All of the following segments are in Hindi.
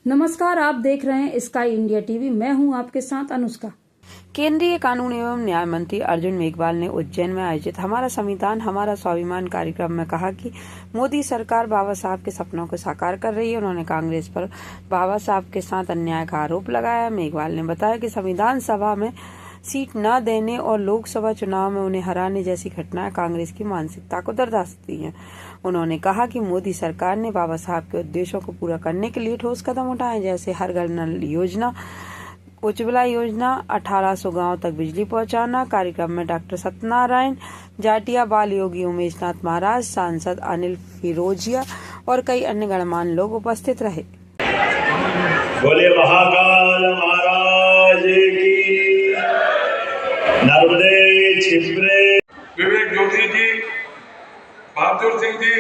नमस्कार, आप देख रहे हैं स्काई इंडिया टीवी। मैं हूं आपके साथ अनुष्का। केंद्रीय कानून एवं न्याय मंत्री अर्जुन मेघवाल ने उज्जैन में आयोजित हमारा संविधान हमारा स्वाभिमान कार्यक्रम में कहा कि मोदी सरकार बाबा साहब के सपनों को साकार कर रही है। उन्होंने कांग्रेस पर बाबा साहब के साथ अन्याय का आरोप लगाया। मेघवाल ने बताया कि संविधान सभा में सीट न देने और लोकसभा चुनाव में उन्हें हराने जैसी घटनाएं कांग्रेस की मानसिकता को दर्शाती हैं। उन्होंने कहा कि मोदी सरकार ने बाबा साहब के उद्देश्यों को पूरा करने के लिए ठोस कदम उठाए, जैसे हर घर नल योजना, उज्ज्वला योजना, 1800 गांव तक बिजली पहुंचाना। कार्यक्रम में डॉक्टर सत्यनारायण जाटिया, बाल योगी उमेश नाथ महाराज, सांसद अनिल फिरोजिया और कई अन्य गणमान्य लोग उपस्थित रहे। बोले महाकाल महाराज की। नर्मदे छिपरे। विवेक जोशी जी, बहादुर सिंह जी,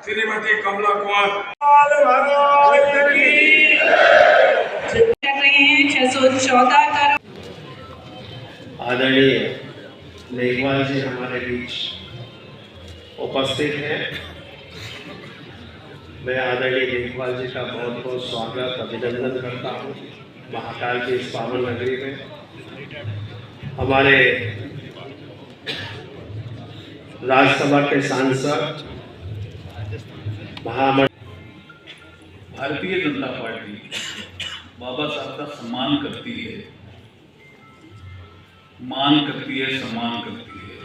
श्रीमती कमला कुमार महाराज की। 614 करोड़। आदरणीय मेघवाल जी हमारे बीच उपस्थित हैं। मैं आदरणीय मेघवाल जी का बहुत बहुत स्वागत अभिनंदन करता हूँ महाकाल की इस पावन नगरी में। हमारे राज्यसभा के सांसद भारतीय जनता पार्टी बाबा साहब का सम्मान करती है, मान करती है, सम्मान करती है।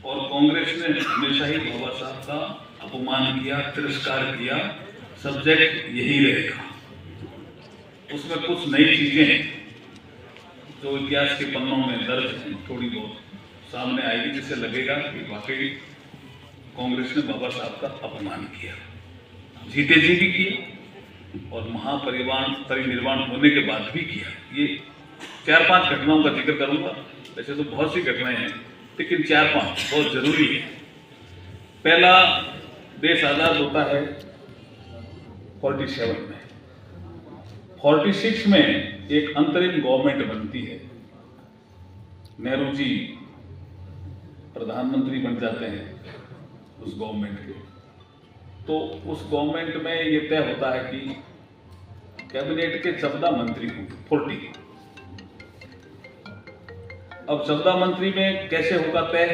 और कांग्रेस ने हमेशा ही बाबा साहब का अपमान किया, तिरस्कार किया। सब्जेक्ट यही रहेगा। उसमें कुछ नई चीजें जो इतिहास के पन्नों में दर्ज हैं, थोड़ी बहुत सामने आएगी, जिससे लगेगा कि वाकई कांग्रेस ने बाबा साहब का अपमान किया, जीते जी भी किया और महापरिनिर्वाण होने के बाद भी किया। ये 4-5 घटनाओं का जिक्र करूंगा। वैसे तो बहुत सी घटनाएं हैं, लेकिन 4-5 बहुत जरूरी है। पहला, देश आजाद होता है 47 में। 46 में एक अंतरिम गवर्नमेंट बनती है। नेहरू जी प्रधानमंत्री बन जाते हैं उस गवर्नमेंट के। तो उस गवर्नमेंट में ये तय होता है कि कैबिनेट के 14 मंत्री होंगे, 40। अब 14 मंत्री में कैसे होगा तय,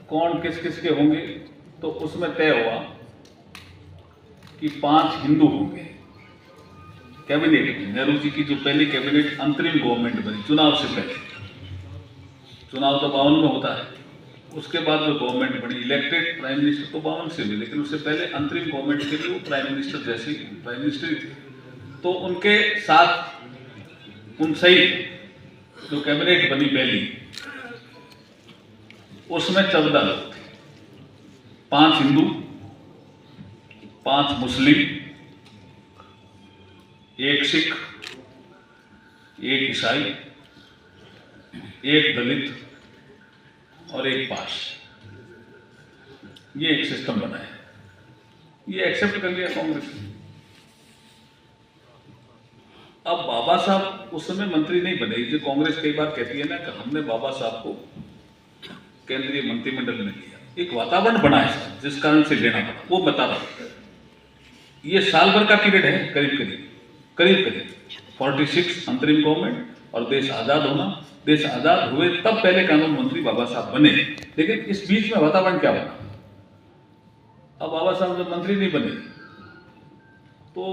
कौन किस किस के होंगे? तो उसमें तय हुआ कि 5 हिंदू होंगे कैबिनेट में। नेहरू जी की जो पहली कैबिनेट अंतरिम गवर्नमेंट बनी चुनाव से पहले, चुनाव तो 52 में होता है, उसके बाद जो गवर्नमेंट बनी इलेक्टेड प्राइम मिनिस्टर तो 52 से भी, लेकिन उससे पहले अंतरिम गवर्नमेंट के लिए वो प्राइम मिनिस्टर जैसे प्राइम मिनिस्टर थे। तो उनके साथ उन सही जो कैबिनेट बनी पहली, उसमें 14 लोग थे। 5 हिंदू, 5 मुस्लिम, 1 सिख, 1 ईसाई, 1 दलित और 1 पारसी। ये एक सिस्टम बना है। ये एक्सेप्ट कर लिया कांग्रेस ने। अब बाबा साहब उस समय मंत्री नहीं बने। जो कांग्रेस कई बार कहती है ना कि हमने बाबा साहब को केंद्रीय मंत्रिमंडल में लिया, एक वातावरण बना है जिस कारण से लेना पड़ा, वो बता रहा हूं। ये साल भर का पीरियड है, करीब 46 अंतरिम गवर्नमेंट और देश आजाद होना। देश आजाद हुए तब पहले कानून मंत्री बाबा साहब बने, लेकिन इस बीच में वातावरण क्या बना? अब बाबा साहब जब मंत्री नहीं बने तो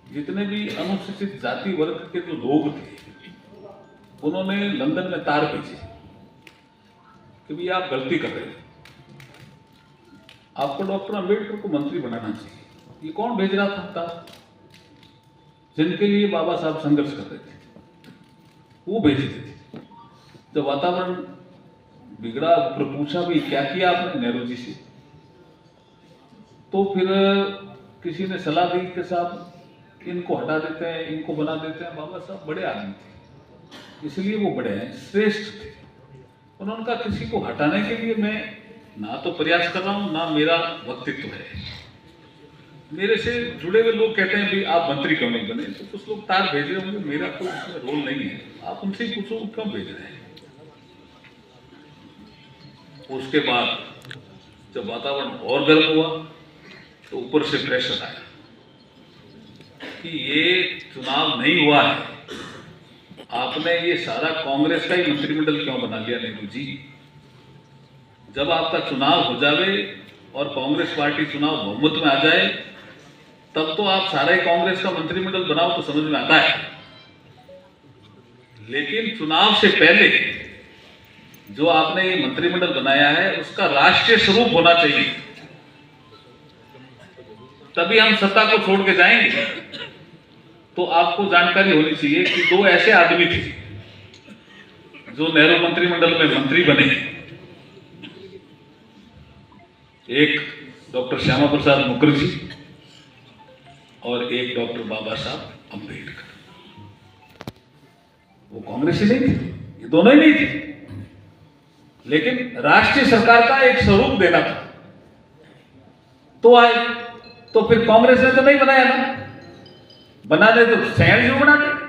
जितने भी अनुसूचित जाति वर्ग के जो लोग थे, उन्होंने लंदन में तार भेजे कि भाई आप गलती कर रहे हैं, आपको डॉक्टर अंबेडकर को मंत्री बनाना चाहिए। ये कौन भेज रहा था तार? जिनके लिए बाबा साहब संघर्ष कर रहे थे, वो भेज रहे थे। जब वातावरण बिगड़ा, पूछा भी क्या किया आपने नेहरू जी से, तो फिर किसी ने सलाह दी कि साहब इनको हटा देते हैं, इनको बना देते हैं। बाबा साहब बड़े आदमी थे, इसलिए वो बड़े हैं, श्रेष्ठ थे। उन्होंने कहा किसी को हटाने के लिए मैं ना तो प्रयास कर रहा हूं, ना मेरा व्यक्तित्व है। मेरे से जुड़े हुए लोग कहते हैं भाई आप मंत्री क्यों नहीं बने? तो कुछ लोग तार भेज रहे होंगे, मेरा कोई उसमें रोल नहीं है, आप उनसे ही पूछो क्यों भेज रहे हैं। उसके बाद जब वातावरण और गर्म हुआ तो ऊपर से प्रेशर आया कि ये चुनाव नहीं हुआ है, आपने ये सारा कांग्रेस का ही मंत्रिमंडल क्यों बना लिया नेहरू जी? जब आपका चुनाव हो जावे और कांग्रेस पार्टी चुनाव बहुमत में आ जाए, तब तो आप सारा ही कांग्रेस का मंत्रिमंडल बनाओ तो समझ में आता है। लेकिन चुनाव से पहले जो आपने ये मंत्रिमंडल बनाया है, उसका राष्ट्रीय स्वरूप होना चाहिए, तभी हम सत्ता को छोड़ के जाएंगे। तो आपको जानकारी होनी चाहिए कि दो ऐसे आदमी थे जो नेहरू मंत्रिमंडल में मंत्री बने। एक डॉक्टर श्यामा प्रसाद मुखर्जी और एक डॉक्टर बाबा साहब अम्बेडकर। वो कांग्रेसी नहीं थे, ये दोनों ही नहीं थे, लेकिन राष्ट्रीय सरकार का एक स्वरूप देना था तो आए। तो फिर कांग्रेस ने तो नहीं बनाया ना, बना दे तो सैन जो बनाते।